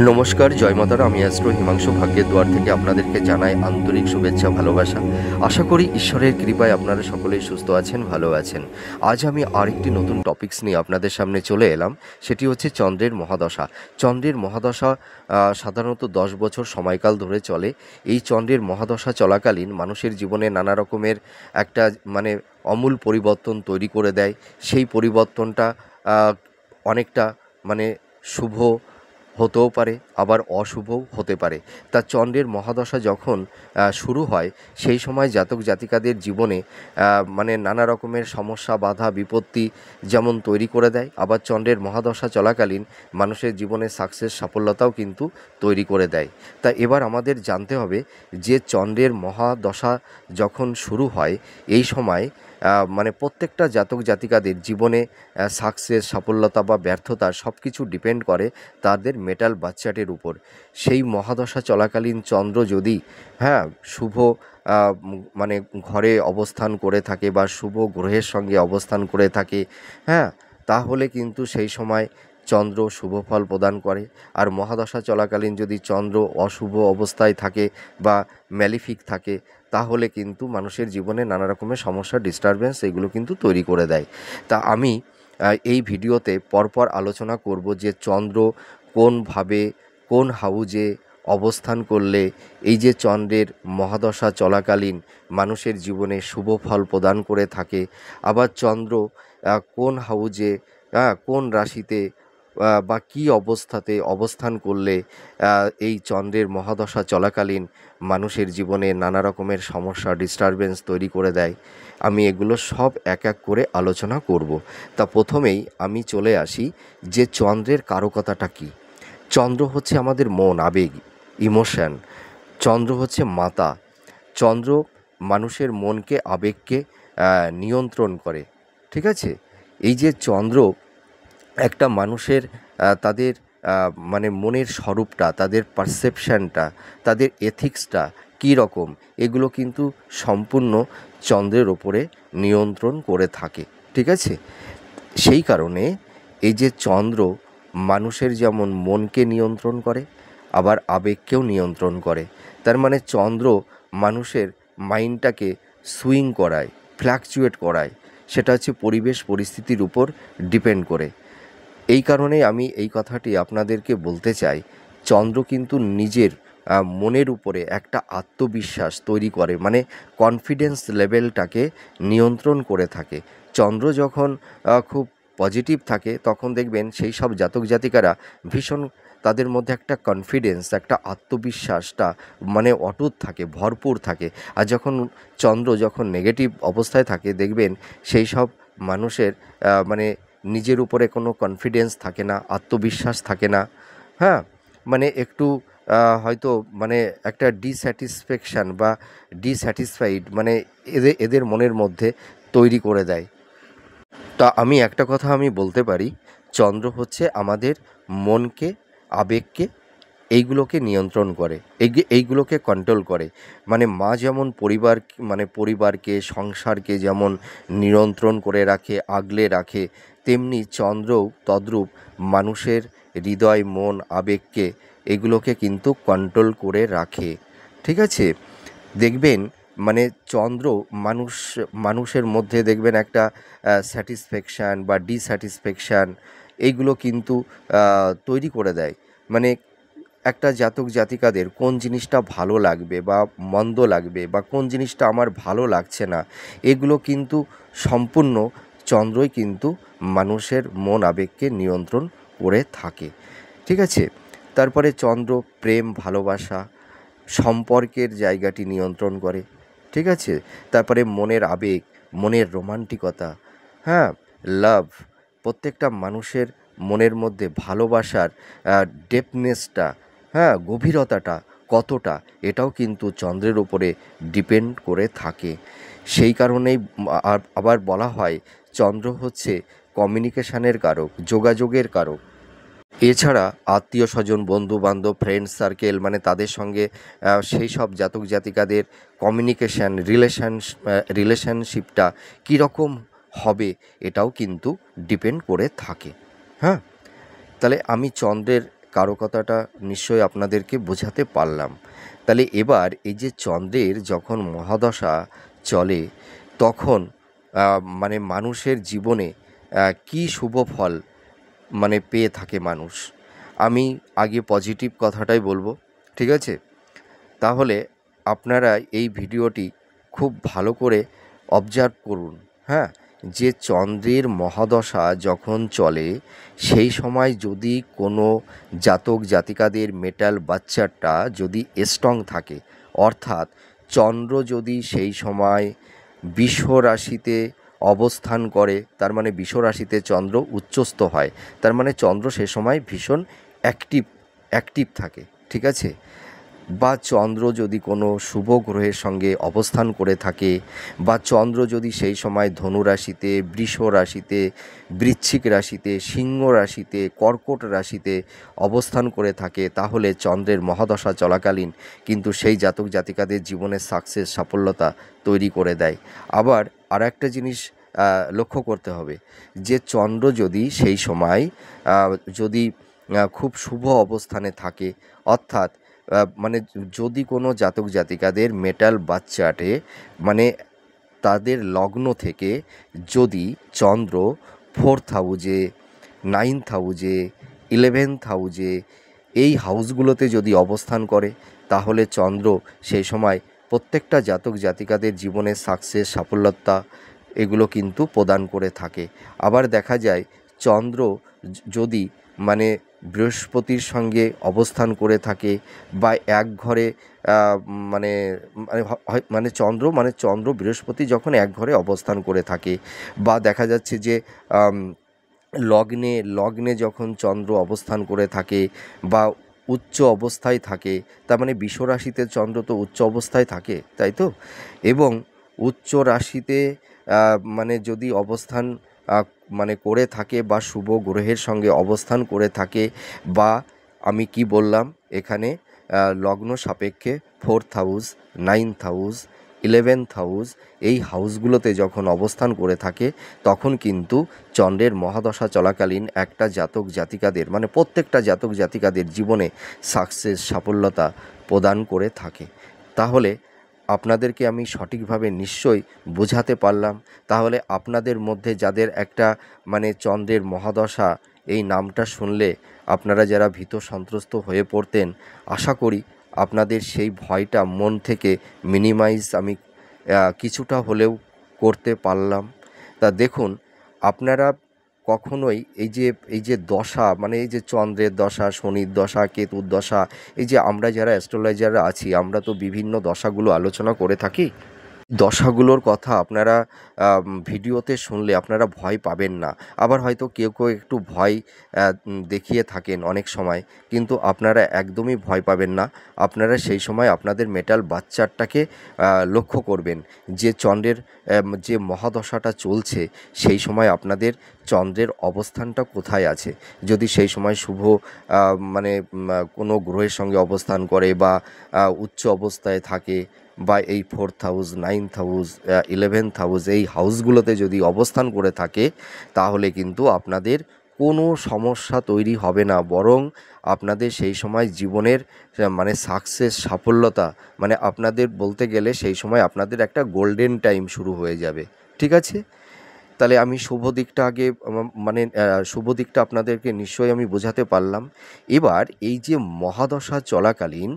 নমস্কার, জয় মাতারা। আমি অ্যাস্ট্রো হিমাংশু ভাগ্যের দুয়ার থেকে আপনাদেরকে জানাই আন্তরিক শুভেচ্ছা, ভালোবাসা। আশা করি ঈশ্বরের কৃপায় আপনারা সকলেই সুস্থ আছেন, ভালো আছেন। আজ আমি আরেকটি নতুন টপিকস নিয়ে আপনাদের সামনে চলে এলাম। সেটি হচ্ছে চন্দ্রের মহাদশা। চন্দ্রের মহাদশা সাধারণত 10 বছর সময়কাল ধরে চলে। এই চন্দ্রের মহাদশা চলাকালীন মানুষের জীবনে নানা রকমের একটা অমূল পরিবর্তন তৈরি করে দেয়। সেই পরিবর্তনটা অনেকটা শুভ হতেও পারে, আবার অশুভও হতে পারে। তা চন্দ্রের মহাদশা যখন শুরু হয়, সেই সময় জাতক জাতিকাদের জীবনে নানা রকমের সমস্যা, বাধা, বিপত্তি যেমন তৈরি করে দেয়, আবার চন্দ্রের মহাদশা চলাকালীন মানুষের জীবনে সাকসেস, সাফল্যতাও কিন্তু তৈরি করে দেয়। তা এবার আমাদের জানতে হবে যে চন্দ্রের মহাদশা যখন শুরু হয়, এই সময় প্রত্যেকটা জাতক জাতিকাদের জীবনে সাকসেস, সাফল্যতা বা ব্যর্থতা সব কিছু ডিপেন্ড করে তাদের মেটাল বাচ্চাটির উপর। সেই মহাদশা চলাকালীন চন্দ্র যদি শুভ ঘরে অবস্থান করে থাকে বা শুভ গ্রহের সঙ্গে অবস্থান করে থাকে, তাহলে কিন্তু সেই সময় চন্দ্র শুভ ফল প্রদান করে। আর মহাদশা চলাকালীন যদি চন্দ্র অশুভ অবস্থায় থাকে বা ম্যালিফিক থাকে, তাহলে কিন্তু মানুষের জীবনে নানা রকমের সমস্যা, ডিস্টারবেন্স এগুলো কিন্তু তৈরি করে দেয়। তা আমি এই ভিডিওতে পরপর আলোচনা করব যে চন্দ্র কোনভাবে, কোন হাউজে অবস্থান করলে এই যে চন্দ্রের মহাদশা চলাকালীন মানুষের জীবনে শুভ ফল প্রদান করে থাকে, আবার চন্দ্র কোন হাউজে, কোন রাশিতে বা কী অবস্থাতে অবস্থান করলে এই চন্দ্রের মহাদশা চলাকালীন মানুষের জীবনে নানা রকমের সমস্যা, ডিস্টারবেন্স তৈরি করে দেয়, আমি এগুলো সব এক এক করে আলোচনা করব। তা প্রথমেই আমি চলে আসি যে চন্দ্রের কারকতাটা কী। চন্দ্র হচ্ছে আমাদের মন, আবেগ, ইমোশন। চন্দ্র হচ্ছে মাতা। চন্দ্র মানুষের মনকে, আবেগকে নিয়ন্ত্রণ করে। ঠিক আছে? এই যে চন্দ্র একটা মানুষের তাদের মনের স্বরূপটা, তাদের পারসেপশানটা, তাদের এথিক্সটা কী রকম, এগুলো কিন্তু সম্পূর্ণ চন্দ্রের ওপরে নিয়ন্ত্রণ করে থাকে। ঠিক আছে? সেই কারণে এই যে চন্দ্র মানুষের যেমন মনকে নিয়ন্ত্রণ করে, আবার আবেগকেও নিয়ন্ত্রণ করে। তার মানে চন্দ্র মানুষের মাইন্ডটাকে সুইং করায়, ফ্ল্যাকচুয়েট করায়। সেটা হচ্ছে পরিবেশ পরিস্থিতির উপর ডিপেন্ড করে। এই কারণেই আমি এই কথাটি আপনাদেরকে বলতে চাই, চন্দ্র কিন্তু নিজের মনের উপরে একটা আত্মবিশ্বাস তৈরি করে, কনফিডেন্স লেভেলটাকে নিয়ন্ত্রণ করে থাকে। চন্দ্র যখন খুব পজিটিভ থাকে, তখন দেখবেন সেই সব জাতক জাতিকারা ভীষণ, তাদের মধ্যে একটা কনফিডেন্স, একটা আত্মবিশ্বাসটা অটুট থাকে, ভরপুর থাকে। আর চন্দ্র যখন নেগেটিভ অবস্থায় থাকে, দেখবেন সেই সব মানুষের নিজের উপরে কোনো কনফিডেন্স থাকে না, আত্মবিশ্বাস থাকে না। একটু হয়তো একটা ডিস্যাটিসফ্যাকশান বা ডিস্যাটিসফাইড এদের মনের মধ্যে তৈরি করে দেয়। তা আমি একটা কথা বলতে পারি, চন্দ্র হচ্ছে আমাদের মনকে, আবেগকে, এইগুলোকে নিয়ন্ত্রণ করে, এইগুলোকে কন্ট্রোল করে। মা যেমন পরিবারকে, সংসারকে যেমন নিয়ন্ত্রণ করে রাখে, আগলে রাখে, তেমনি চন্দ্রও তদ্রূপ মানুষের হৃদয়, মন, আবেগকে, এগুলোকে কিন্তু কন্ট্রোল করে রাখে। ঠিক আছে? দেখবেন চন্দ্র মানুষের মধ্যে দেখবেন একটা স্যাটিসফ্যাকশান বা ডিস্যাটিসফ্যাকশান এইগুলো কিন্তু তৈরি করে দেয়। একটা জাতক জাতিকাদের কোন জিনিসটা ভালো লাগবে বা মন্দ লাগবে, বা কোন জিনিসটা আমার ভালো লাগছে না, এগুলো কিন্তু সম্পূর্ণ চন্দ্রই কিন্তু মানুষের মন, আবেগকে নিয়ন্ত্রণ করে থাকে। ঠিক আছে? তারপরে চন্দ্র প্রেম, ভালোবাসা, সম্পর্কের জায়গাটি নিয়ন্ত্রণ করে। ঠিক আছে? তারপরে মনের আবেগ, মনের রোমান্টিকতা, লাভ, প্রত্যেকটা মানুষের মনের মধ্যে ভালোবাসার ডেপনেসটা, গভীরতাটা কতটা, এটাও কিন্তু চন্দ্রের উপরে ডিপেন্ড করে থাকে। সেই কারণেই আবার বলা হয় চন্দ্র হচ্ছে কমিউনিকেশানের কারক, যোগাযোগের কারক। এছাড়া আত্মীয় স্বজন, বন্ধুবান্ধব, ফ্রেন্ড সার্কেল, তাদের সঙ্গে সেই সব জাতক জাতিকাদের কমিউনিকেশান, রিলেশনশিপটা কীরকম হবে, এটাও কিন্তু ডিপেন্ড করে থাকে। তাহলে আমি চন্দ্রের কারকতাটা নিশ্চয়ই আপনাদেরকে বোঝাতে পারলাম। তাহলে এবার এই যে চন্দ্রের যখন মহাদশা চলে তখন মানে মানুষের জীবনে কী শুভ ফল মানে পেয়ে থাকে মানুষ। আমি আগে পজিটিভ কথাটাই বলবো, ঠিক আছে? তাহলে আপনারা এই ভিডিওটি খুব ভালো করে অবজার্ভ করুন। হ্যাঁ, যে চন্দ্রের মহাদশা যখন চলে সেই সময় যদি কোনো জাতক জাতিকাদের মেটাল বাচ্চাটা যদি স্ট্রং থাকে, অর্থাৎ চন্দ্র যদি সেই সময় বৃষ রাশিতে অবস্থান করে, তার মানে বৃষ রাশিতে চন্দ্র উচ্চস্থ হয়, তার মানে চন্দ্র সে সময় ভীষণ অ্যাক্টিভ থাকে, ঠিক আছে? বা চন্দ্র যদি কোনো শুভ গ্রহের সঙ্গে অবস্থান করে থাকে, বা চন্দ্র যদি সেই সময় ধনু রাশিতে, বৃষ রাশিতে, বৃশ্চিক রাশিতে, সিংহ রাশিতে, কর্কট রাশিতে অবস্থান করে থাকে, তাহলে চন্দ্রের মহাদশা চলাকালীন কিন্তু সেই জাতক জাতিকাদের জীবনে সাকসেস, সাফল্যতা তৈরি করে দেয়। আবার আর একটা জিনিস লক্ষ্য করতে হবে, যে চন্দ্র যদি সেই সময় যদি খুব শুভ অবস্থানে থাকে, অর্থাৎ মানে যদি কোনো জাতক জাতিকাদের মেটাল বাচ্চাটে মানে তাদের লগ্ন থেকে যদি চন্দ্র 4th হাউজে, 9th হাউজে, 11th হাউজে এই হাউসগুলোতে যদি অবস্থান করে, তাহলে চন্দ্র সেই সময় প্রত্যেকটা জাতক জাতিকাদের জীবনে সাকসেস, সাফল্যতা এগুলো কিন্তু প্রদান করে থাকে। আবার দেখা যায় চন্দ্র যদি মানে বৃহস্পতির সঙ্গে অবস্থান করে থাকে, বা এক ঘরে মানে মানে চন্দ্র বৃহস্পতি যখন এক ঘরে অবস্থান করে থাকে, বা দেখা যাচ্ছে যে লগ্নে যখন চন্দ্র অবস্থান করে থাকে বা উচ্চ অবস্থায় থাকে, তার মানে বৃষ রাশিতে চন্দ্র তো উচ্চ অবস্থায় থাকে, তাই তো? এবং উচ্চ রাশিতে মানে যদি অবস্থান মানে করে থাকে, বা শুভ গ্রহের সঙ্গে অবস্থান করে থাকে, বা আমি কি বললাম এখানে লগ্ন সাপেক্ষে 4th house, 9th house, 11th house এই হাউসগুলোতে যখন অবস্থান করে থাকে, তখন কিন্তু চন্দ্রের মহাদশা চলাকালীন একটা জাতক জাতিকাদের মানে প্রত্যেকটা জাতক জাতিকাদের জীবনে সাকসেস, সাফল্যতা প্রদান করে থাকে। তাহলে আপনাদেরকে আমি সঠিকভাবে নিশ্চয়ই বোঝাতে পারলাম। তাহলে আপনাদের মধ্যে যাদের একটা মানে চন্দ্রের মহাদশা এই নামটা শুনলে আপনারা যারা ভীত সন্ত্রস্ত হয়ে পড়তেন, আশা করি আপনাদের সেই ভয়টা মন থেকে মিনিমাইজ আমি কিছুটা হলেও করতে পারলাম। তা দেখুন, আপনারা কখনোই এই যে দশা মানে এই যে চন্দ্রের দশা, শনির দশা, কেতুর দশা, এই যে আমরা যারা অ্যাস্ট্রোলজাররা আছি আমরা তো বিভিন্ন দশাগুলো আলোচনা করে থাকি। দশাগুলোর কথা আপনারা ভিডিওতে শুনলে আপনারা ভয় পাবেন না। আবার হয়তো কেউ একটু ভয় দেখিয়ে থাকেন অনেক সময়, কিন্তু আপনারা একদমই ভয় পাবেন না। আপনারা সেই সময় আপনাদের মেটাল বাচ্চাটাকে লক্ষ্য করবেন যে চন্দ্রের যে মহাদশাটা চলছে সেই সময় আপনাদের চন্দ্রের অবস্থানটা কোথায় আছে। যদি সেই সময় শুভ মানে কোনো গ্রহের সঙ্গে অবস্থান করে, বা উচ্চ অবস্থায় থাকে, বা এই 4th house, 9th house, 11th house এই হাউসগুলোতে যদি অবস্থান করে থাকে, তাহলে কিন্তু আপনাদের কোনো সমস্যা তৈরি হবে না, বরং আপনাদের সেই সময় জীবনের মানে সাকসেস, সাফল্যতা মানে আপনাদের বলতে গেলে সেই সময় আপনাদের একটা গোল্ডেন টাইম শুরু হয়ে যাবে, ঠিক আছে? তাহলে আমি শুভ দিকটা আগে মানে শুভ দিকটা আপনাদেরকে নিশ্চয়ই আমি বোঝাতে পারলাম। এবার এই যে মহাদশা চলাকালীন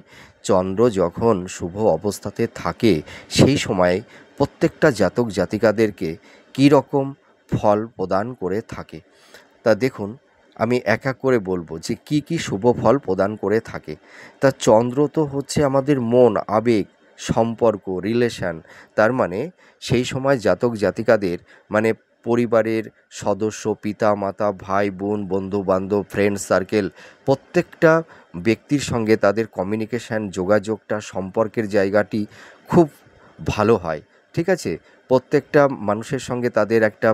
চন্দ্র যখন শুভ অবস্থাতে থাকে, সেই সময় প্রত্যেকটা জাতক জাতিকাদেরকে কী রকম ফল প্রদান করে থাকে। তা দেখুন, আমি এক এক করে বলবো যে কী কী শুভ ফল প্রদান করে থাকে। তা চন্দ্র তো হচ্ছে আমাদের মন, আবেগ, সম্পর্ক, রিলেশান। তার মানে সেই সময় জাতক জাতিকাদের মানে পরিবারের সদস্য, পিতা মাতা, ভাই বোন, বন্ধু বান্ধব, ফ্রেন্ড সার্কেল প্রত্যেকটা ব্যক্তির সঙ্গে তাদের কমিউনিকেশান, যোগাযোগটা, সম্পর্কের জায়গাটি খুব ভালো হয়, ঠিক আছে? প্রত্যেকটা মানুষের সঙ্গে তাদের একটা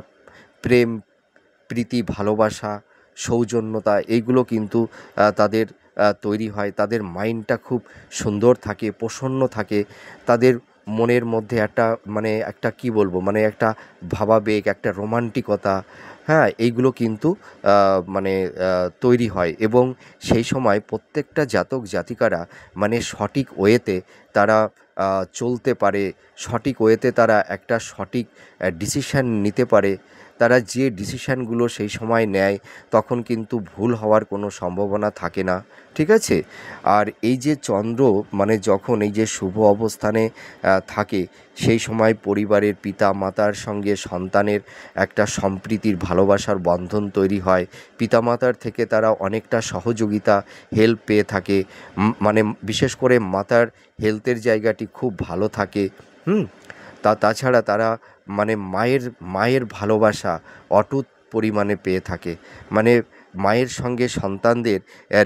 প্রেম, প্রীতি, ভালোবাসা, সৌজন্যতা এইগুলো কিন্তু তাদের তৈরি হয়। তাদের মাইন্ডটা খুব সুন্দর থাকে, প্রসন্ন থাকে। তাদের মনের মধ্যে একটা মানে একটা কী বলবো মানে একটা ভাবাবেগ, একটা রোমান্টিকতা, হ্যাঁ, এইগুলো কিন্তু মানে তৈরি হয় এবং সেই সময় প্রত্যেকটা জাতক জাতিকারা মানে সঠিক ওয়েতে তারা চলতে পারে, সঠিক ওয়েতে তারা একটা সঠিক ডিসিশান নিতে পারে। তারা যে ডিসিশানগুলো সেই সময় নেয় তখন কিন্তু ভুল হওয়ার কোনো সম্ভাবনা থাকে না, ঠিক আছে? আর এই যে চন্দ্র মানে যখন এই যে শুভ অবস্থানে থাকে, সেই সময় পরিবারের পিতা মাতার সঙ্গে সন্তানের একটা সম্প্রীতির ভালোবাসার বন্ধন তৈরি হয়। পিতামাতার থেকে তারা অনেকটা সহযোগিতা হেল্প পেয়ে থাকে। মানে বিশেষ করে মাতার হেলথের জায়গাটি খুব ভালো থাকে। হুম? তাছাড়া তারা মানে মায়ের ভালোবাসা অটুট পরিমাণে পেয়ে থাকে। মানে মায়ের সঙ্গে সন্তানদের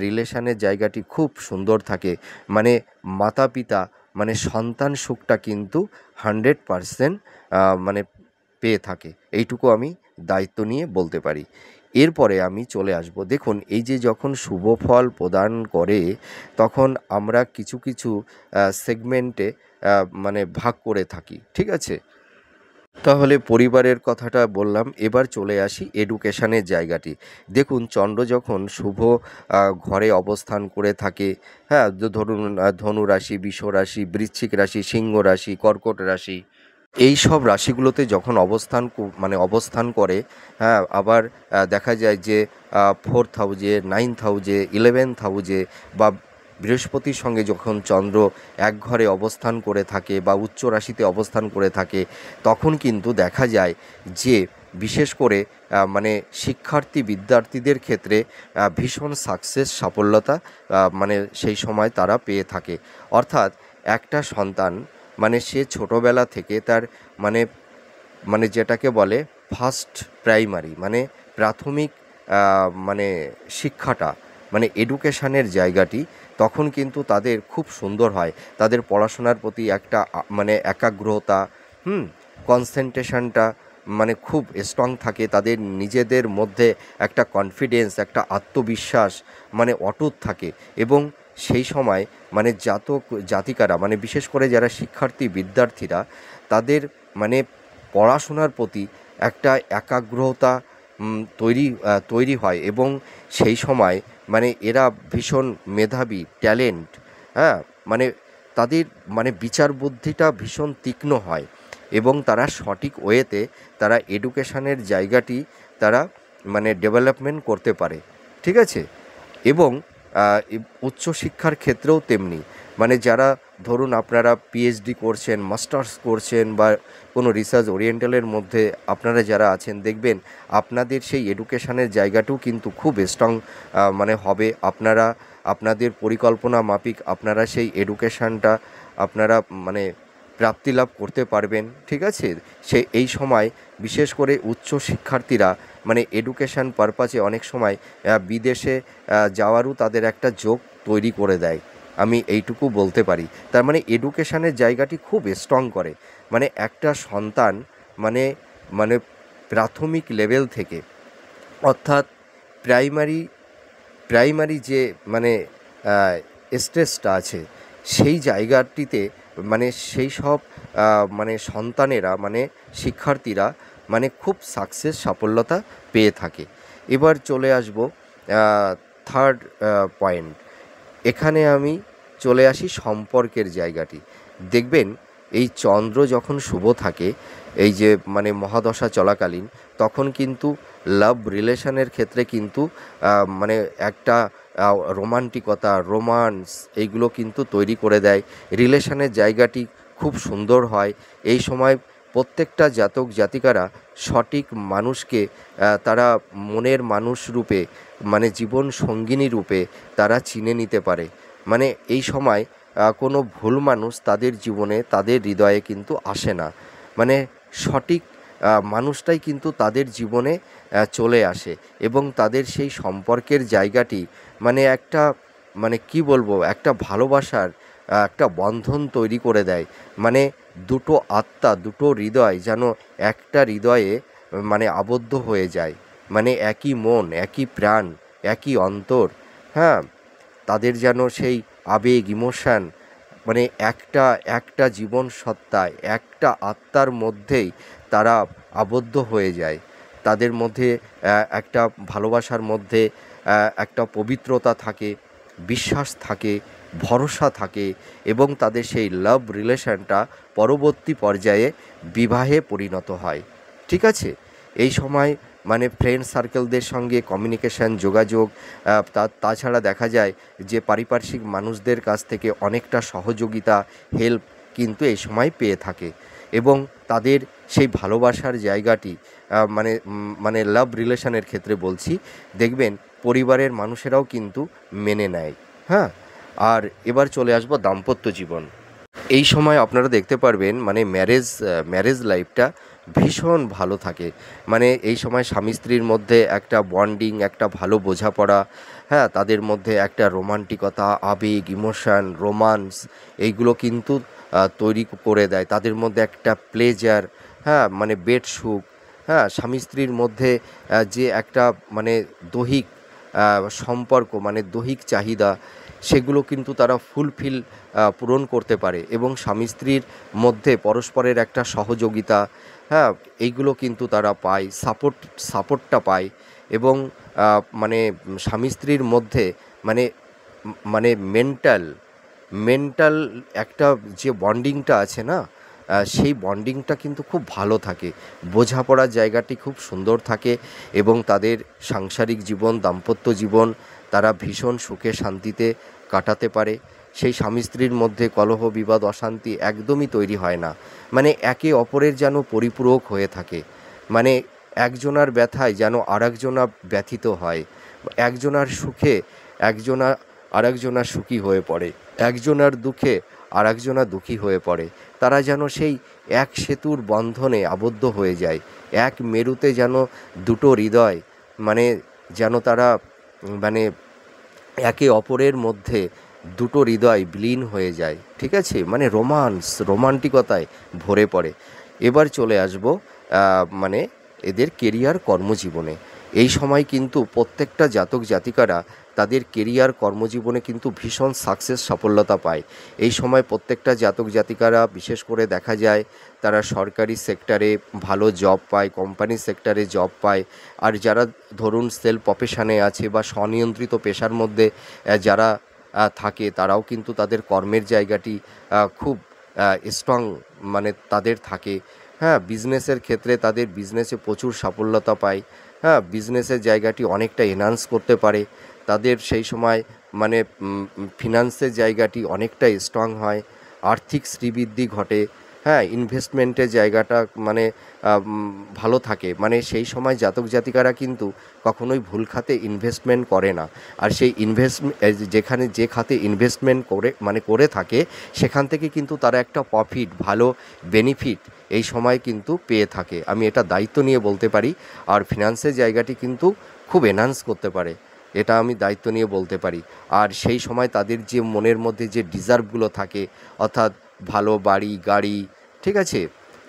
রিলেশনের জায়গাটি খুব সুন্দর থাকে। মানে মাতা পিতা মানে সন্তান সুখটা কিন্তু 100% মানে পেয়ে থাকে। এইটুকু আমি দায়িত্ব নিয়ে বলতে পারি। এরপরে আমি চলে আসবো, দেখুন এই যে যখন শুভ ফল প্রদান করে তখন আমরা কিছু কিছু সেগমেন্টে মানে ভাগ করে থাকি, ঠিক আছে? তাহলে পরিবারের কথাটা বললাম, এবার চলে আসি এডুকেশনের জায়গাটি। দেখুন চন্দ্র যখন শুভ ঘরে অবস্থান করে থাকে, হ্যাঁ, ধরুন ধনু রাশি, বৃষ রাশি, বৃশ্চিক রাশি, সিংহ রাশি, কর্কট রাশি, এই সব রাশিগুলোতে যখন মানে অবস্থান করে, হ্যাঁ, আবার দেখা যায় যে 4th হাউজে, 9th হাউজে, 11th হাউজে বা বৃহস্পতির সঙ্গে যখন চন্দ্র এক ঘরে অবস্থান করে থাকে বা উচ্চ রাশিতে অবস্থান করে থাকে, তখন কিন্তু দেখা যায় যে বিশেষ করে মানে বিদ্যার্থীদের ক্ষেত্রে ভীষণ সাফল্যতা মানে সেই সময় তারা পেয়ে থাকে। অর্থাৎ একটা সন্তান মানে সে ছোটোবেলা থেকে তার মানে মানে যেটাকে বলে ফার্স্ট প্রাইমারি মানে প্রাথমিক মানে শিক্ষাটা মানে এডুকেশনের জায়গাটি তখন কিন্তু তাদের খুব সুন্দর হয়। তাদের পড়াশোনার প্রতি একটা মানে একাগ্রতা, কনসেন্ট্রেশনটা মানে খুব স্ট্রং থাকে। তাদের নিজেদের মধ্যে একটা কনফিডেন্স, একটা আত্মবিশ্বাস মানে অটুট থাকে এবং সেই সময় মানে জাতিকারা মানে বিশেষ করে যারা বিদ্যার্থীরা তাদের মানে পড়াশোনার প্রতি একটা একাগ্রতা তৈরি হয় এবং সেই সময় মানে এরা ভীষণ মেধাবী, ট্যালেন্ট, হ্যাঁ, মানে তাদের মানে বিচার বুদ্ধিটা ভীষণ তীক্ষ্ণ হয় এবং তারা সঠিক ওয়েতে তারা এডুকেশনের জায়গাটি তারা মানে ডেভেলপমেন্ট করতে পারে, ঠিক আছে? এবং উচ্চশিক্ষার ক্ষেত্রেও তেমনি। মানে যারা ধরুন আপনারা পিএইচডি করছেন, মাস্টার্স করছেন বা কোনো রিসার্চ ওরিয়েন্টালের মধ্যে আপনারা যারা আছেন, দেখবেন আপনাদের সেই এডুকেশনের জায়গাটাও কিন্তু খুব স্ট্রং মানে হবে। আপনারা আপনাদের পরিকল্পনা মাফিক আপনারা সেই এডুকেশনটা আপনারা মানে প্রাপ্তিলাভ করতে পারবেন, ঠিক আছে? এই সময় বিশেষ করে উচ্চ শিক্ষার্থীরা মানে এডুকেশন পারপাসে অনেক সময় বিদেশে যাওয়ারও তাদের একটা যোগ তৈরি করে দেয়, আমি এইটুকু বলতে পারি। তার মানে এডুকেশনের জায়গাটি খুব স্ট্রং করে। মানে একটা সন্তান মানে মানে প্রাথমিক লেভেল থেকে অর্থাৎ প্রাইমারি প্রাইমারি যে মানে স্টেজটা আছে সেই জায়গাটিতে মানে সেই সব মানে সন্তানেরা মানে শিক্ষার্থীরা মানে খুব সাফল্যতা পেয়ে থাকে। এবার চলে আসব থার্ড পয়েন্ট। এখানে আমি চলে আসি সম্পর্কের জায়গাটি। দেখবেন এই চন্দ্র যখন শুভ থাকে, এই যে মানে মহাদশা চলাকালীন, তখন কিন্তু লাভ রিলেশনের ক্ষেত্রে কিন্তু মানে একটা রোমান্টিকতা, রোমান্স এইগুলো কিন্তু তৈরি করে দেয়। রিলেশনের জায়গাটি খুব সুন্দর হয়। এই সময় প্রত্যেকটা জাতক জাতিকারা সঠিক মানুষকে তারা মনের মানুষ রূপে মানে জীবন সঙ্গিনী রূপে তারা চিনে নিতে পারে। মানে এই সময় কোনো ভুল মানুষ তাদের জীবনে তাদের হৃদয়ে কিন্তু আসে না। মানে সঠিক মানুষটাই কিন্তু তাদের জীবনে চলে আসে এবং তাদের সেই সম্পর্কের জায়গাটি মানে একটা মানে কি বলবো, একটা ভালোবাসার একটা বন্ধন তৈরি করে দেয়। মানে দুটো আত্মা, দুটো হৃদয় যেন একটা হৃদয়ে মানে আবদ্ধ হয়ে যায়। মানে একই মন, একই প্রাণ, একই অন্তর, হ্যাঁ, তাদের যেন সেই আবেগ, ইমোশান মানে একটা জীবন সত্তায়, একটা আত্মার মধ্যেই তারা আবদ্ধ হয়ে যায়। তাদের মধ্যে একটা ভালোবাসার মধ্যে একটা পবিত্রতা থাকে, বিশ্বাস থাকে, ভরসা থাকে এবং তাদের সেই লাভ রিলেশনটা পরবর্তী পর্যায়ে বিবাহে পরিণত হয়। ঠিক আছে? এই সময় মানে ফ্রেন্ড সার্কেলদের সঙ্গে কমিউনিকেশান, যোগাযোগ, তাছাড়া দেখা যায় যে পারিপার্শ্বিক মানুষদের কাছ থেকে অনেকটা সহযোগিতা, হেল্প কিন্তু এই সময় পেয়ে থাকে এবং তাদের সেই ভালোবাসার জায়গাটি মানে লাভ রিলেশনের ক্ষেত্রে বলছি, দেখবেন পরিবারের মানুষেরাও কিন্তু মেনে নেয়। হ্যাঁ, আর এবার চলে আসবো দাম্পত্য জীবন। এই সময় আপনারা দেখতে পারবেন মানে ম্যারেজ লাইফটা ভীষণ ভালো থাকে। মানে এই সময় স্বামী স্ত্রীর মধ্যে একটা বন্ডিং, একটা ভালো বোঝাপড়া, হ্যাঁ, তাদের মধ্যে একটা রোমান্টিকতা, আবেগ, ইমোশান, রোমান্স এইগুলো কিন্তু তৈরি করে দেয়। তাদের মধ্যে একটা প্লেজার, হ্যাঁ, মানে বেড সুখ, হ্যাঁ, স্বামী স্ত্রীর মধ্যে যে একটা মানে দৈহিক সম্পর্ক, মানে দৈহিক চাহিদা, সেগুলো কিন্তু তারা ফুলফিল পূরণ করতে পারে এবং স্বামী স্ত্রীর মধ্যে পরস্পরের একটা সহযোগিতা, হ্যাঁ, এইগুলো কিন্তু তারা পায়, সাপোর্টটা পায় এবং মানে স্বামী স্ত্রীর মধ্যে মানে মানে মেন্টাল একটা যে বন্ডিংটা আছে না, সেই বন্ডিংটা কিন্তু খুব ভালো থাকে। বোঝাপড়ার জায়গাটি খুব সুন্দর থাকে এবং তাদের সাংসারিক জীবন, দাম্পত্য জীবন তারা ভীষণ সুখে শান্তিতে কাটাতে পারে। সেই স্বামী স্ত্রীর মধ্যে কলহ, বিবাদ, অশান্তি একদমই তৈরি হয় না। মানে একে অপরের যেন পরিপূরক হয়ে থাকে। মানে একজনার ব্যথায় যেন আরেকজনা ব্যথিত হয়, একজনার সুখে একজনা আরেকজনা সুখী হয়ে পড়ে, একজনার দুঃখে আরেকজনা দুঃখী হয়ে পড়ে। তারা যেন সেই এক সেতুর বন্ধনে আবদ্ধ হয়ে যায়, এক মেরুতে যেন দুটো হৃদয় মানে যেন তারা মানে একে অপরের মধ্যে দুটো হৃদয় বিলীন হয়ে যায়। ঠিক আছে? মানে রোমান্টিকতায় ভরে পড়ে। এবার চলে আসবো মানে এদের কেরিয়ার কর্মজীবনে। এই সময় কিন্তু প্রত্যেকটা জাতক জাতিকারা তাদের কেরিয়ার কর্মজীবনে কিন্তু ভীষণ সাফল্যতা পায়। এই সময় প্রত্যেকটা জাতক জাতিকারা বিশেষ করে দেখা যায় তারা সরকারি সেক্টরে ভালো জব পায়, কোম্পানি সেক্টরে জব পায়। আর যারা ধরুন সেলফ প্রফেশনে আছে বা স্বনিয়ন্ত্রিত পেশার মধ্যে যারা থাকে, তারাও কিন্তু তাদের কর্মের জায়গাটি খুব স্ট্রং মানে তাদের থাকে। হ্যাঁ, বিজনেসের ক্ষেত্রে তাদের বিজনেসে প্রচুর সাফল্যতা পায়। হ্যাঁ, বিজনেসের জায়গাটি অনেকটা এনহান্স করতে পারে। তাদের সেই সময় মানে ফিনান্সের জায়গাটি অনেকটা স্ট্রং হয়, আর্থিক শ্রীবৃদ্ধি ঘটে। হ্যাঁ, ইনভেস্টমেন্টের জায়গাটা মানে ভালো থাকে। মানে সেই সময় জাতক জাতিকারা কিন্তু কখনোই ভুল খাতে ইনভেস্টমেন্ট করে না। আর সেই যেখানে যে খাতে ইনভেস্টমেন্ট করে থাকে, সেখান থেকে কিন্তু তারা একটা প্রফিট, ভালো বেনিফিট এই সময় কিন্তু পেয়ে থাকে। আমি এটা দায়িত্ব নিয়ে বলতে পারি। আর ফিনান্সের জায়গাটি কিন্তু খুব এনহান্স করতে পারে, এটা আমি দায়িত্ব নিয়ে বলতে পারি। আর সেই সময় তাদের যে মনের মধ্যে যে ডিজার্ভগুলো থাকে, অর্থাৎ ভালো বাড়ি, গাড়ি, ঠিক আছে,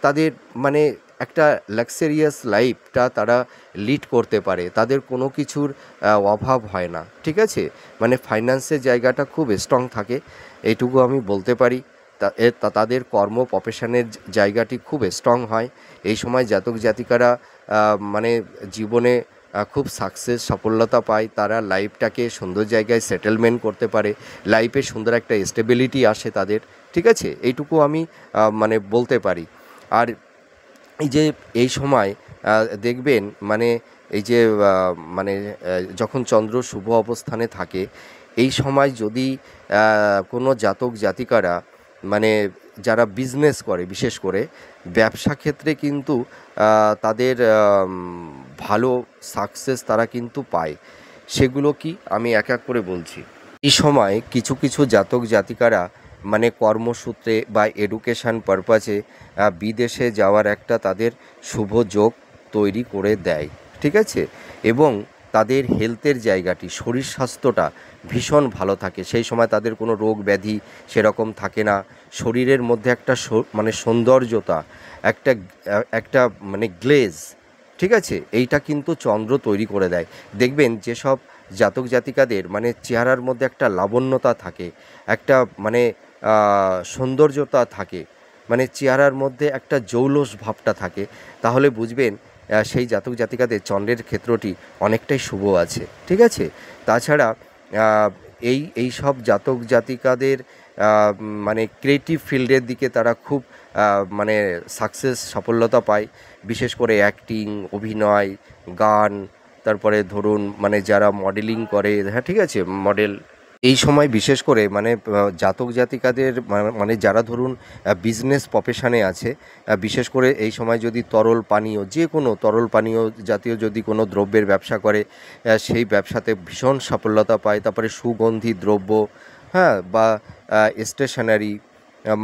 তাদের মানে একটা লাক্সারিয়াস লাইফটা তারা লিড করতে পারে। তাদের কোনো কিছুর অভাব হয় না। ঠিক আছে? মানে ফাইন্যান্সের জায়গাটা খুব স্ট্রং থাকে, এইটুকু আমি বলতে পারি। তাদের কর্ম প্রফেশনের জায়গাটি খুব স্ট্রং হয়। এই সময় জাতক জাতিকারা মানে জীবনে খুব সফলতা পায়। তারা লাইফটাকে সুন্দর জায়গায় সেটেলমেন্ট করতে পারে, লাইফে সুন্দর একটা স্টেবিলিটি আসে তাদের। ঠিক আছে? এইটুকু আমি মানে বলতে পারি। আর এই যে এই সময় দেখবেন মানে এই যে মানে যখন চন্দ্র শুভ অবস্থানে থাকে, এই সময় যদি কোনো জাতক জাতিকারা মানে যারা বিজনেস করে, বিশেষ করে ব্যবসা ক্ষেত্রে কিন্তু তাদের ভালো সাকসেস তারা কিন্তু পায়। সেগুলো কি আমি এক এক করে বলছি। এই সময় কিছু কিছু জাতক জাতিকারা মানে কর্মসূত্রে বা এডুকেশান পারপাসে বিদেশে যাওয়ার একটা তাদের শুভ যোগ তৈরি করে দেয়। ঠিক আছে? এবং তাদের হেলথের জায়গাটি, শরীর স্বাস্থ্যটা ভীষণ ভালো থাকে। সেই সময় তাদের কোনো রোগ ব্যাধি সেরকম থাকে না। শরীরের মধ্যে একটা মানে সৌন্দর্যতা, একটা একটা মানে গ্লেজ, ঠিক আছে, এইটা কিন্তু চন্দ্র তৈরি করে দেয়। দেখবেন যেসব জাতক জাতিকাদের মানে চেহারার মধ্যে একটা লাবণ্যতা থাকে, একটা মানে সৌন্দর্যতা থাকে, মানে চেহারার মধ্যে একটা জৌলস ভাবটা থাকে, তাহলে বুঝবেন সেই জাতক জাতিকাদের চন্দ্রের ক্ষেত্রটি অনেকটাই শুভ আছে, ঠিক আছে। তাছাড়া এই সব জাতক জাতিকাদের মানে ক্রিয়েটিভ ফিল্ডের দিকে তারা খুব মানে সাফল্যতা পায়, বিশেষ করে অ্যাক্টিং, অভিনয়, গান, তারপরে ধরুন মানে যারা মডেলিং করে, হ্যাঁ ঠিক আছে, মডেল, এই সময় বিশেষ করে মানে জাতক জাতিকাদের মানে যারা ধরুন বিজনেস প্রফেশনে আছে, বিশেষ করে এই সময় যদি তরল পানীয়, যে কোনো তরল পানীয় জাতীয় যদি কোনো দ্রব্যের ব্যবসা করে, সেই ব্যবসাতে ভীষণ সাফল্যতা পায়। তারপরে সুগন্ধি দ্রব্য, হ্যাঁ, বা স্টেশনারি,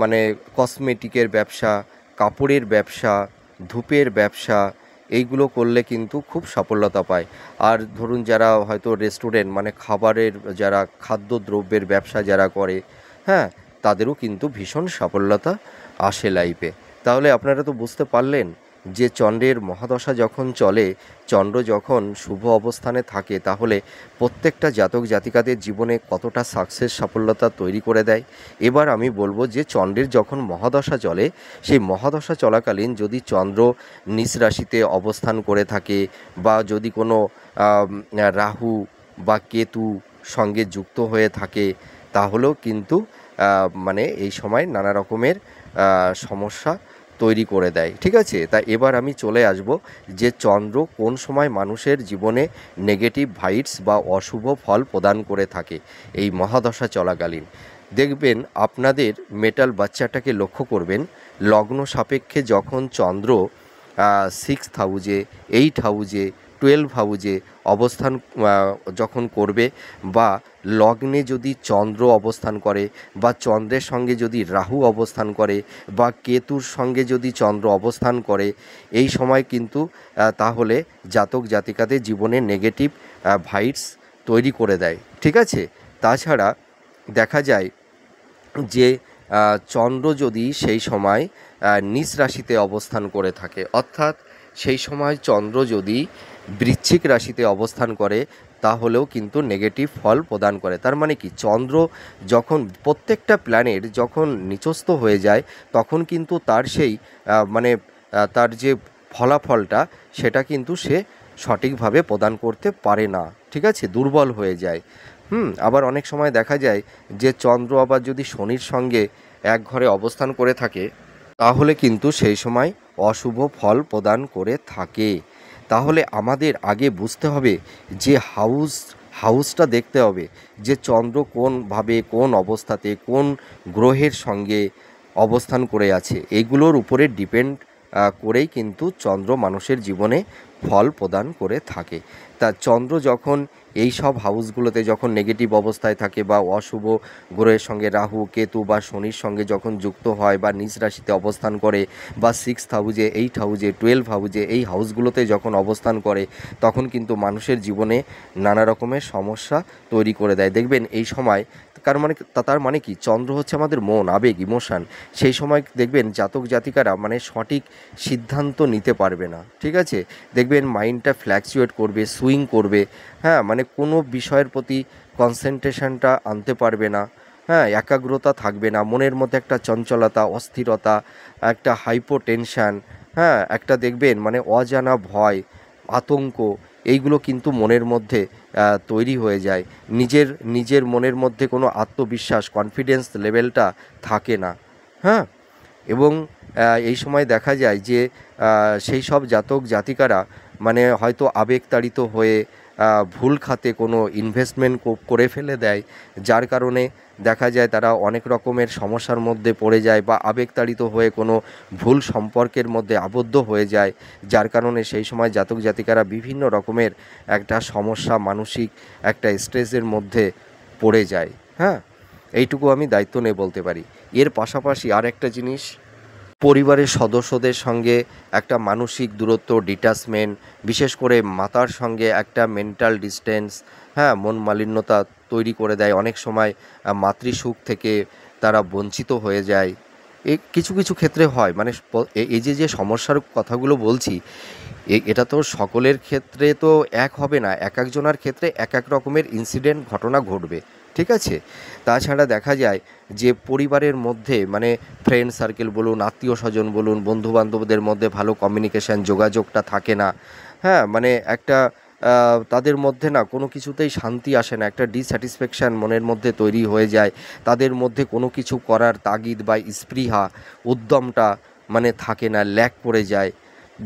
মানে কসমেটিকের ব্যবসা, কাপড়ের ব্যবসা, ধূপের ব্যবসা, এইগুলো করলে কিন্তু খুব সাফল্যতা পায়। আর ধরুন যারা হয়তো রেস্টুরেন্ট মানে খাবারের, যারা খাদ্যদ্রব্যের ব্যবসা যারা করে, হ্যাঁ, তাদেরও কিন্তু ভীষণ সাফল্যতা আসে লাইফে। তাহলে আপনারা তো বুঝতে পারলেন যে চন্দ্রের মহাদশা যখন চলে, চন্দ্র যখন শুভ অবস্থানে থাকে, তাহলে প্রত্যেকটা জাতক জাতিকাদের জীবনে কতটা সাফল্যতা তৈরি করে দেয়। এবার আমি বলবো যে চন্দ্রের যখন মহাদশা চলে, সেই মহাদশা চলাকালীন যদি চন্দ্র নিজ রাশিতে অবস্থান করে থাকে, বা যদি কোনো রাহু বা কেতু সঙ্গে যুক্ত হয়ে থাকে, তাহলেও কিন্তু মানে এই সময় নানা রকমের সমস্যা তৈরি করে দেয়, ঠিক আছে। তাই এবার আমি চলে আসব যে চন্দ্র কোন সময় মানুষের জীবনে নেগেটিভ ভাইবস বা অশুভ ফল প্রদান করে থাকে এই মহাদশা চলাকালীন। দেখবেন আপনাদের মেটাল বাচ্চাটাকে লক্ষ্য করবেন, লগ্ন সাপেক্ষে যখন চন্দ্র 6th হাউজে, 8 হাউজে, 12 হাউজে অবস্থান যখন করবে, বা লগ্নে যদি চন্দ্র অবস্থান করে, বা চন্দ্রের সঙ্গে যদি রাহু অবস্থান করে, বা কেতুর সঙ্গে যদি চন্দ্র অবস্থান করে, এই সময় কিন্তু তাহলে জাতক জাতিকাদের জীবনে নেগেটিভ ভাইবস তৈরি করে দেয়, ঠিক আছে। তাছাড়া দেখা যায় যে চন্দ্র যদি সেই সময় নিজ রাশিতে অবস্থান করে থাকে, অর্থাৎ সেই সময় চন্দ্র যদি বৃশ্চিক রাশিতে অবস্থান করে, তাহলেও কিন্তু নেগেটিভ ফল প্রদান করে। তার মানে কি, চন্দ্র যখন প্রত্যেকটা প্ল্যানেট যখন নিচস্থ হয়ে যায়, তখন কিন্তু তার সেই মানে তার যে ফলাফলটা, সেটা কিন্তু সে সঠিকভাবে প্রদান করতে পারে না, ঠিক আছে, দুর্বল হয়ে যায়। আবার অনেক সময় দেখা যায় যে চন্দ্র আবার যদি শনির সঙ্গে এক ঘরে অবস্থান করে থাকে, তাহলে কিন্তু সেই সময় অশুভ ফল প্রদান করে থাকে। তাহলে আমাদের আগে বুঝতে হবে যে হাউসটা দেখতে হবে, যে চন্দ্র কোনভাবে, কোন অবস্থাতে, কোন গ্রহের সঙ্গে অবস্থান করে আছে, এইগুলোর উপরে ডিপেন্ড করেই কিন্তু চন্দ্র মানুষের জীবনে ফল প্রদান করে থাকে। তা চন্দ্র যখন এই সব হাউসগুলোতে যখন নেগেটিভ অবস্থায় থাকে, বা অশুভ গ্রহের সঙ্গে রাহু, কেতু বা শনির সঙ্গে যখন যুক্ত হয়, বা নিজ রাশিতে অবস্থান করে, বা 6th হাউজে, 8 হাউজে, 12 হাউজে, এই হাউসগুলোতে যখন অবস্থান করে, তখন কিন্তু মানুষের জীবনে নানা রকমের সমস্যা তৈরি করে দেয়। দেখবেন এই সময় তার মানে কি, চন্দ্র হচ্ছে আমাদের মন, আবেগ, ইমোশান। সেই সময় দেখবেন জাতক জাতিকারা মানে সঠিক সিদ্ধান্ত নিতে পারবে না, ঠিক আছে। দেখবেন মাইন্ডটা ফ্ল্যাকচুয়েট করবে, সুইং করবে, হ্যাঁ, মানে কোনো বিষয়ের প্রতি কনসেন্ট্রেশনটা আনতে পারবে না, হ্যাঁ, একাগ্রতা থাকবে না, মনের মধ্যে একটা চঞ্চলতা, অস্থিরতা, একটা হাইপোটেনশান, হ্যাঁ, একটা দেখবেন মানে অজানা ভয়, আতঙ্ক, এইগুলো কিন্তু মনের মধ্যে তৈরি হয়ে যায়। নিজের মনের মধ্যে কোনো আত্মবিশ্বাস, কনফিডেন্স লেভেলটা থাকে না, হ্যাঁ। এবং এই সময় দেখা যায় যে সেই সব জাতক জাতিকারা মানে হয়তো আবেগতাড়িত হয়ে ভুল খাতে কোনো ইনভেস্টমেন্ট করে ফেলে দেয়, যার কারণে দেখা যায় তারা অনেক রকমের সমস্যার মধ্যে পড়ে যায়, বা আবেগতাড়িত হয়ে কোনো ভুল সম্পর্কের মধ্যে আবদ্ধ হয়ে যায়, যার কারণে সেই সময় জাতক জাতিকারা বিভিন্ন রকমের একটা সমস্যা, মানসিক একটা স্ট্রেসের মধ্যে পড়ে যায়, হ্যাঁ। এইটুকু আমি দায়িত্ব নিয়ে বলতে পারি। এর পাশাপাশি আর একটা জিনিস, পরিবারের সদস্যদের সঙ্গে একটা মানসিক দূরত্ব, ডিট্যাচমেন্ট, বিশেষ করে মাতার সঙ্গে একটা মেন্টাল ডিস্টেন্স, হ্যাঁ, মন মালিন্যতা তৈরি করে দেয়। অনেক সময় মাতৃসুখ থেকে তারা বঞ্চিত হয়ে যায়। কিছু কিছু ক্ষেত্রে হয়, মানে এই যে সমস্যার কথাগুলো বলছি, এটা তো সকলের ক্ষেত্রে তো এক হবে না, এক একজনের ক্ষেত্রে এক এক রকমের ইনসিডেন্ট, ঘটনা ঘটবে, ঠিক আছে? তাছাড়া দেখা যায় যে পরিবারের মধ্যে মানে ফ্রেন্ড সার্কেল বলুন, আত্মীয়-স্বজন বলুন, বন্ধু-বান্ধবদের মধ্যে ভালো কমিউনিকেশন যোগাযোগটা থাকে না। হ্যাঁ? মানে একটা আ তাদের মধ্যে না কোনো কিছুতেই শান্তি আসে না। একটা ডিস্স্যাটিসফ্যাকশন মনের মধ্যে তৈরি হয়ে যায়। তাদের মধ্যে কোনো কিছু করার তাগিদ বা স্পৃহা, উদ্যমটা মানে থাকে না, ল্যাক করে যায়।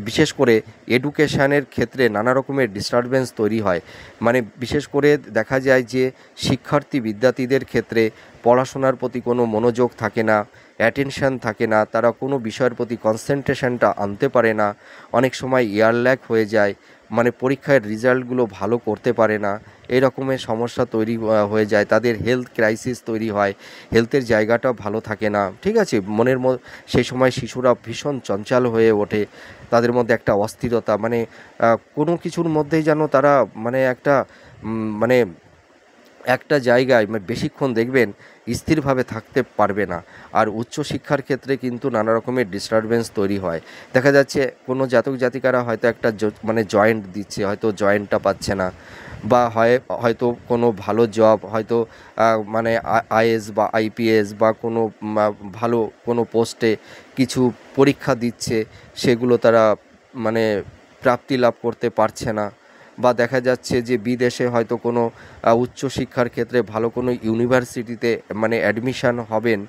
বিশেষ করে এডুকেশনের ক্ষেত্রে নানা রকমের ডিস্টারবেন্স তৈরি হয়। মানে বিশেষ করে দেখা যায় যে শিক্ষার্থী বিদ্যার্থীদের ক্ষেত্রে পড়াশোনার প্রতি কোনো মনোযোগ থাকে না, অ্যাটেনশন থাকে না, তারা কোনো বিষয়ের প্রতি কনসেন্ট্রেশনটা আনতে পারে না, অনেক সময় ইয়ার ল্যাক হয়ে যায়, মানে পরীক্ষার রেজাল্টগুলো ভালো করতে পারে না, এই রকমের সমস্যা তৈরি হয়ে যায়, তাদের হেলথ ক্রাইসিস তৈরি হয়, হেলথের জায়গাটাও ভালো থাকে না, ঠিক আছে? সেই সময় শিশুরা ভীষণ চঞ্চল হয়ে ওঠে, তাদের মধ্যে একটা অস্থিরতা, মানে কোনো কিছুর মধ্যেই যেন তারা মানে মানে একটা জায়গায় বেশিক্ষণ দেখবেন স্থিরভাবে থাকতে পারবে না। আর উচ্চশিক্ষার ক্ষেত্রে কিন্তু নানা রকমের ডিস্টারবেন্স তৈরি হয়। দেখা যাচ্ছে কোনো জাতক জাতিকারা হয়তো একটা মানে জয়েন্ট দিচ্ছে, হয়তো জয়েন্টটা পাচ্ছে না, বা হয়তো কোনো ভালো জব, হয়তো মানে আইএএস বা আইপিএস বা কোনো ভালো কোনো পোস্টে কিছু পরীক্ষা দিচ্ছে, সেগুলো তারা মানে প্রাপ্তি লাভ করতে পারছে না। বা দেখা যাচ্ছে যে বিদেশে হয়তো কোনো উচ্চশিক্ষার ক্ষেত্রে ভালো কোনো ইউনিভার্সিটিতে মানে অ্যাডমিশান হবেন,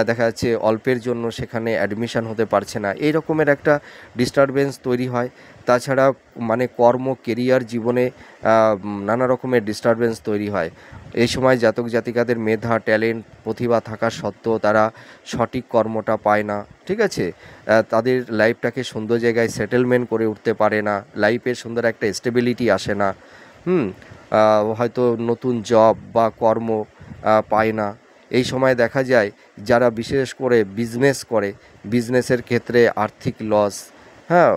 দেখা যাচ্ছে অল্পের জন্য সেখানে অ্যাডমিশান হতে পারছে না, এই রকমের একটা ডিস্টারবেন্স তৈরি হয়। তাছাড়া মানে কেরিয়ার জীবনে নানা রকমের ডিস্টারবেন্স তৈরি হয়। এই সময় জাতক জাতিকাদের মেধা, ট্যালেন্ট, প্রতিভা থাকা সত্ত্বেও তারা সঠিক কর্মটা পায় না, ঠিক আছে? তাদের লাইফটাকে সুন্দর জায়গায় সেটেলমেন্ট করে উঠতে পারে না, লাইফে সুন্দর একটা স্টেবিলিটি আসে না। হুম? হয়তো নতুন জব বা কর্ম পায় না। এই সময় দেখা যায় যারা বিশেষ করে বিজনেস করে, বিজনেসের ক্ষেত্রে আর্থিক লস, হ্যাঁ?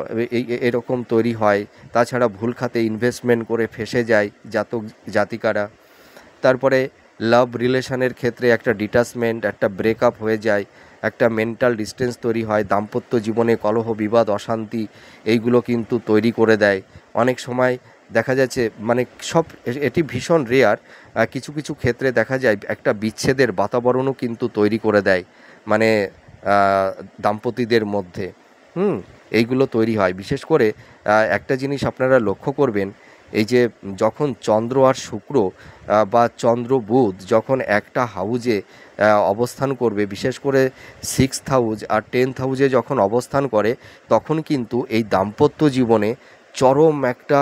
এরকম তৈরি হয়। তাছাড়া ভুল খাতে ইনভেস্টমেন্ট করে ফেঁসে যায় জাতক জাতিকারা। তারপরে লাভ রিলেশনের ক্ষেত্রে একটা ডিটাচমেন্ট, একটা ব্রেকআপ হয়ে যায়, একটা মেন্টাল ডিস্টেন্স তৈরি হয়, দাম্পত্য জীবনে কলহ, বিবাদ, অশান্তি এইগুলো কিন্তু তৈরি করে দেয়। অনেক সময় দেখা যাচ্ছে মানে এটি ভীষণ রেয়ার, কিছু কিছু ক্ষেত্রে দেখা যায় একটা বিচ্ছেদের বাতাবরণও কিন্তু তৈরি করে দেয়, মানে দাম্পতিদের মধ্যে। হুম? এইগুলো তৈরি হয়। বিশেষ করে একটা জিনিস আপনারা লক্ষ্য করবেন, এই যে যখন চন্দ্র আর শুক্র বা চন্দ্র বুধ যখন একটা হাউজে অবস্থান করবে, বিশেষ করে 6th হাউজ আর 10th হাউজে যখন অবস্থান করে, তখন কিন্তু এই দাম্পত্য জীবনে চরম একটা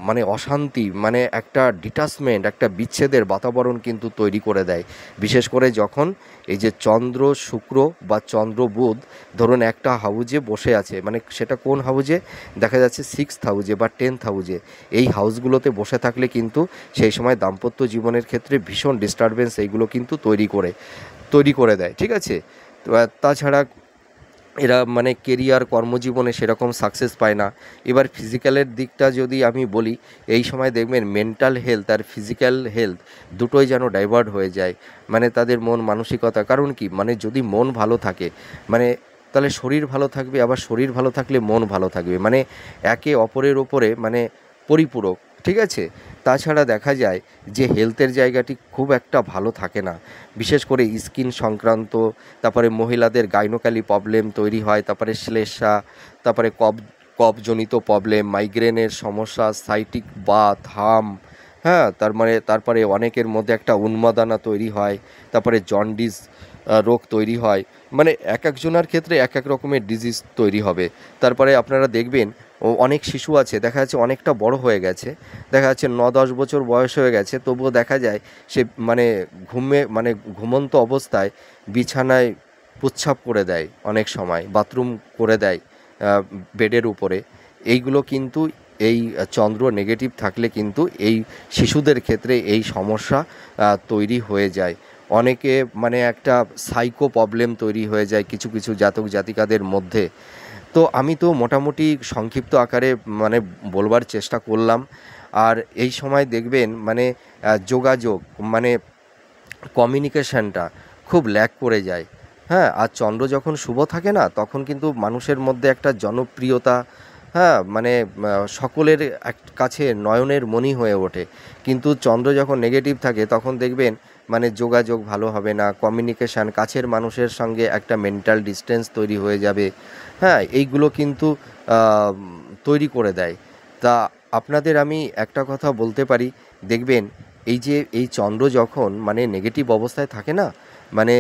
মানে অশান্তি, মানে একটা ডিটাচমেন্ট, একটা বিচ্ছেদের বাতাবরণ কিন্তু তৈরি করে দেয়। বিশেষ করে যখন এই যে চন্দ্র শুক্র বা চন্দ্র বুধ ধরুন একটা হাউজে বসে আছে, মানে সেটা কোন হাউজে? দেখা যাচ্ছে 6th হাউজে বা 10th হাউজে। এই হাউসগুলোতে বসে থাকলে কিন্তু সেই সময় দাম্পত্য জীবনের ক্ষেত্রে ভীষণ ডিস্টারবেন্স এইগুলো কিন্তু তৈরি করে দেয়, ঠিক আছে? তো তাছাড়া এরা মানে কেরিয়ার কর্মজীবনে সেরকম সাকসেস পায় না। এবার ফিজিক্যালের দিকটা যদি আমি বলি, এই সময় দেখবেন মেন্টাল হেলথ আর ফিজিক্যাল হেলথ দুটোই যেন ডাইভার্ট হয়ে যায়, মানে তাদের মন মানসিকতা। কারণ কি, মানে যদি মন ভালো থাকে মানে তাহলে শরীর ভালো থাকবে, আবার শরীর ভালো থাকলে মন ভালো থাকবে, মানে একে অপরের ওপরে মানে পরিপূরক, ঠিক আছে? তাছাড়া দেখা যায় যে হেলথের জায়গাটি খুব একটা ভালো থাকে না, বিশেষ করে স্কিন সংক্রান্ত, তারপরে মহিলাদের গাইনোকলি প্রবলেম তৈরি হয়, তারপরে শ্লেষ্মা, তারপরে কফজনিত প্রবলেম, মাইগ্রেনের সমস্যা, সাইটিক বাত, হাম, হ্যাঁ? তারপরে অনেকের মধ্যে একটা উন্মাদনা তৈরি হয়, তারপরে জন্ডিস রোগ তৈরি হয়, মানে এক একজনের ক্ষেত্রে এক এক রকমের ডিজিজ তৈরি হবে। তারপরে আপনারা দেখবেন অনেক শিশু আছে, দেখা যাচ্ছে অনেকটা বড় হয়ে গেছে, দেখা যাচ্ছে 9-10 বছর বয়স হয়ে গেছে, তবুও দেখা যায় সে মানে মানে ঘুমন্ত অবস্থায় বিছানায় প্রস্রাব করে দেয়, অনেক সময় বাথরুম করে দেয় বেডের উপরে। এইগুলো কিন্তু এই চন্দ্র নেগেটিভ থাকলে কিন্তু এই শিশুদের ক্ষেত্রে এই সমস্যা তৈরি হয়ে যায়। অনেকে মানে একটা সাইকো প্রবলেম তৈরি হয়ে যায় কিছু কিছু জাতক জাতিকাদের মধ্যে। তো আমি তো মোটামুটি সংক্ষিপ্ত আকারে মানে বলবার চেষ্টা করলাম। আর এই সময় দেখবেন মানে যোগাযোগ মানে কমিউনিকেশনটা খুব ল্যাক করে যায়। হ্যাঁ? আর চন্দ্র যখন শুভ থাকে না, তখন কিন্তু মানুষের মধ্যে একটা জনপ্রিয়তা হ্যাঁ, মানে সকলের কাছে নয়নের মণি হয়ে ওঠে। কিন্তু চন্দ্র যখন নেগেটিভ থাকে তখন দেখবেন মানে যোগাযোগ ভালো হবে না, কমিউনিকেশান, কাছের মানুষের সঙ্গে একটা মেন্টাল ডিসটেন্স তৈরি হয়ে যাবে। হ্যাঁ, এইগুলো কিন্তু তৈরি করে দেয়। তা আপনাদের আমি একটা কথা বলতে পারি, দেখবেন এই যে এই চন্দ্র যখন মানে নেগেটিভ অবস্থায় থাকে না, মানে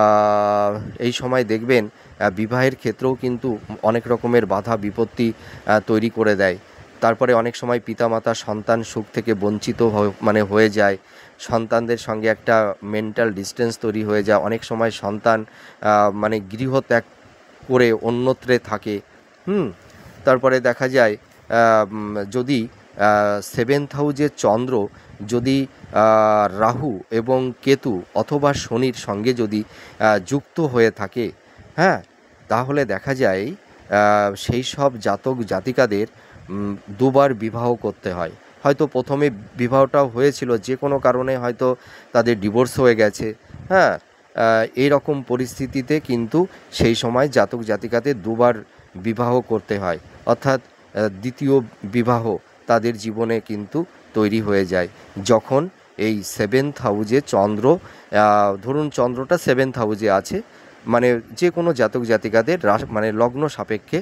আহ, এই সময় দেখবেন বিবাহের ক্ষেত্রেও কিন্তু অনেক রকমের বাধা বিপত্তি তৈরি করে দেয়। তারপরে অনেক সময় পিতামাতা সন্তান সুখ থেকে বঞ্চিত মানে হয়ে যায়। সন্তানদের সঙ্গে একটা মেন্টাল ডিসটেন্স তৈরি হয়ে যায়। অনেক সময় সন্তান মানে গৃহত্যাগ করে অন্যত্রে থাকে। হুম। তারপরে দেখা যায় যদি সেভেন্থ হাউজে চন্দ্র যদি রাহু এবং কেতু অথবা শনির সঙ্গে যদি যুক্ত হয়ে থাকে, হ্যাঁ, তাহলে দেখা যায় সেই সব জাতক জাতিকাদের দুবার বিবাহ করতে হয়। হয়তো প্রথমে বিবাহটাও হয়েছিল, যে কোনো কারণে হয়তো তাদের ডিভোর্স হয়ে গেছে। হ্যাঁ, এই রকম পরিস্থিতিতে কিন্তু সেই সময় জাতক জাতিকাদের দুবার বিবাহ করতে হয়, অর্থাৎ দ্বিতীয় বিবাহ তাদের জীবনে কিন্তু তৈরি হয়ে যায় যখন এই সেভেন্থ হাউজে চন্দ্র, ধরুন চন্দ্রটা সেভেন্থ হাউজে আছে, মানে যে কোনো জাতক জাতিকাদের মানে লগ্ন সাপেক্ষে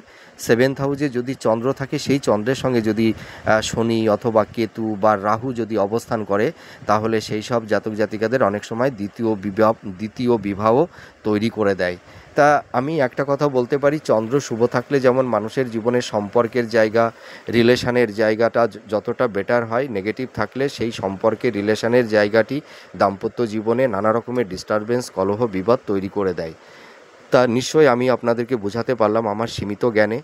সেভেন্থ হাউজে যদি চন্দ্র থাকে, সেই চন্দ্রের সঙ্গে যদি শনি অথবা কেতু বা রাহু যদি অবস্থান করে, তাহলে সেই সব জাতক জাতিকাদের অনেক সময় দ্বিতীয় বিবাহ তৈরি করে দেয়। তা আমি একটা কথা বলতে পারি, চন্দ্র শুভ থাকলে যেমন মানুষের জীবনে সম্পর্কের জায়গা, রিলেশনের জায়গাটা যতটা বেটার হয়, নেগেটিভ থাকলে সেই সম্পর্কের রিলেশনের জায়গাটি দাম্পত্য জীবনে নানা রকমের ডিস্টারবেন্স, কলহ, বিবাদ তৈরি করে দেয়। তা নিশ্চয়ই আমি আপনাদেরকে বোঝাতে পারলাম আমার সীমিত জ্ঞানে।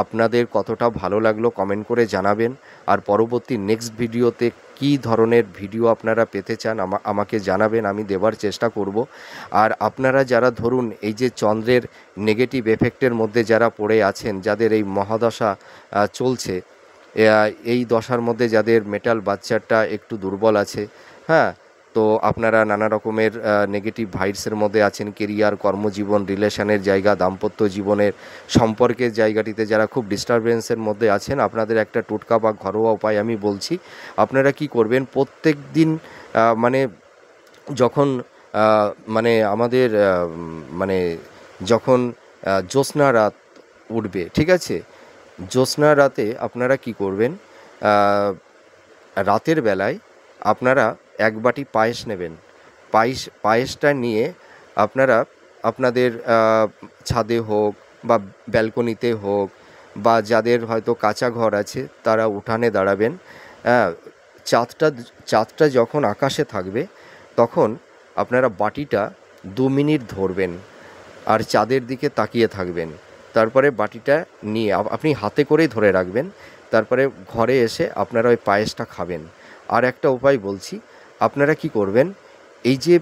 আপনাদের কতটা ভালো লাগলো কমেন্ট করে জানাবেন। আর পরবর্তী নেক্সট ভিডিওতে কী ধরনের ভিডিও আপনারা পেতে চান আমাকে জানাবেন, আমি দেওয়ার চেষ্টা করব। আর আপনারা যারা ধরুন এই যে চন্দ্রের নেগেটিভ এফেক্টের মধ্যে যারা পড়ে আছেন, যাদের এই মহাদশা চলছে, এই দশার মধ্যে যাদের মেটাল বাচ্চাটা একটু দুর্বল আছে, হ্যাঁ, তো আপনারা নানা রকমের নেগেটিভ ভাইবসের মধ্যে আছেন, কেরিয়ার, কর্মজীবন, রিলেশনের জায়গা, দাম্পত্য জীবনের সম্পর্কের জায়গাটিতে যারা খুব ডিস্টারবেন্সের মধ্যে আছেন, আপনাদের একটা টোটকা বা ঘরোয়া উপায় আমি বলছি। আপনারা কি করবেন, প্রত্যেক দিন মানে যখন মানে আমাদের মানে যখন জ্যোৎস্না রাত উঠবে, ঠিক আছে, জ্যোৎস্না রাতে আপনারা কি করবেন, রাতের বেলায় আপনারা এক বাটি পায়েস নেবেন। পায়েসটা নিয়ে আপনারা আপনাদের ছাদে হোক বা ব্যালকনিতে হোক, বা যাদের হয়তো কাঁচা ঘর আছে তারা উঠানে দাঁড়াবেন। হ্যাঁ, চাঁদটা যখন আকাশে থাকবে তখন আপনারা বাটিটা 2 মিনিট ধরবেন আর চাঁদের দিকে তাকিয়ে থাকবেন। তারপরে বাটিটা নিয়ে আপনি হাতে করেই ধরে রাখবেন। তারপরে ঘরে এসে আপনারা ওই পায়েসটা খাবেন। আর একটা উপায় বলছি, আপনারা কি করবেন, এই যে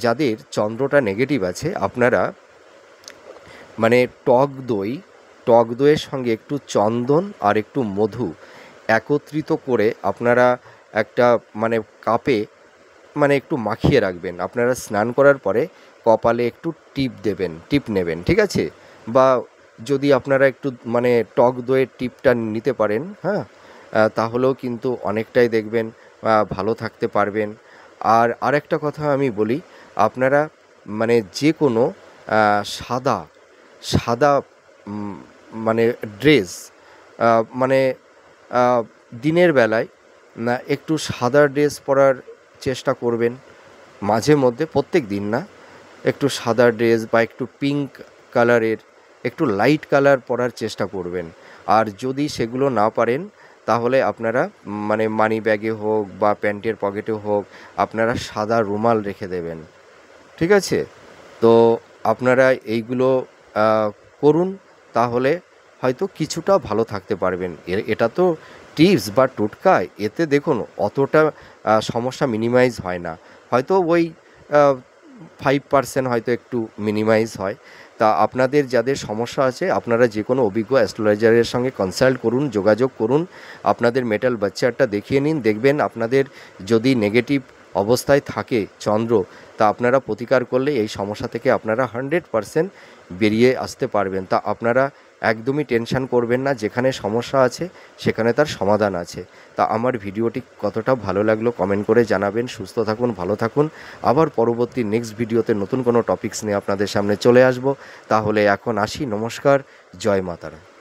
যাদের চন্দ্রটা নেগেটিভ আছে, আপনারা মানে টক দইয়ের সঙ্গে একটু চন্দন আর একটু মধু একত্রিত করে আপনারা একটা মানে কাপে মানে একটু মাখিয়ে রাখবেন। আপনারা স্নান করার পরে কপালে একটু টিপ নেবেন, ঠিক আছে, বা যদি আপনারা একটু মানে টক দইয়ের টিপটা নিতে পারেন, হ্যাঁ, তাহলেও কিন্তু অনেকটাই দেখবেন ভালো থাকতে পারবেন। আর আরেকটা কথা আমি বলি, আপনারা মানে যে কোনো সাদা সাদা মানে ড্রেস, মানে দিনের বেলায় একটু সাদা ড্রেস পরার চেষ্টা করবেন মাঝে মধ্যে, প্রত্যেক দিন না। একটু সাদা ড্রেস বা একটু পিঙ্ক কালারের, একটু লাইট কালার পরার চেষ্টা করবেন। আর যদি সেগুলো না পারেন, তাহলে আপনারা মানে মানি ব্যাগে হোক বা প্যান্টের পকেটে হোক, আপনারা সাদা রুমাল রেখে দেবেন, ঠিক আছে। তো আপনারা এইগুলো করুন, তাহলে হয়তো কিছুটা ভালো থাকতে পারবেন। এটা তো টিপস বা টোটকা, এতে দেখুন অতটা সমস্যা মিনিমাইজ হয় না, হয়তো ওই 5% হয়তো একটু মিনিমাইজ হয়। তা আপনাদের যাদের সমস্যা আছে, আপনারা যে কোনো অভিজ্ঞ অ্যাস্ট্রোলজারের সঙ্গে কনসাল্ট করুন, যোগাযোগ করুন, আপনাদের মেটাল বাচ্চারটা দেখিয়ে নিন। দেখবেন আপনাদের যদি নেগেটিভ অবস্থায় থাকে চন্দ্র, তা আপনারা প্রতিকার করলে এই সমস্যা থেকে আপনারা 100% বেরিয়ে আসতে পারবেন। তা আপনারা একদমই টেনশন করবেন না, যেখানে সমস্যা আছে সেখানে তার সমাধান আছে। তা আমার ভিডিওটি কতটা ভালো লাগলো কমেন্ট করে জানাবেন। সুস্থ থাকুন, ভালো থাকুন। আবার পরবর্তী নেক্সট ভিডিওতে নতুন কোনো টপিকস নিয়ে আপনাদের সামনে চলে আসব। তাহলে এখন আসি, নমস্কার, জয় মাতারা।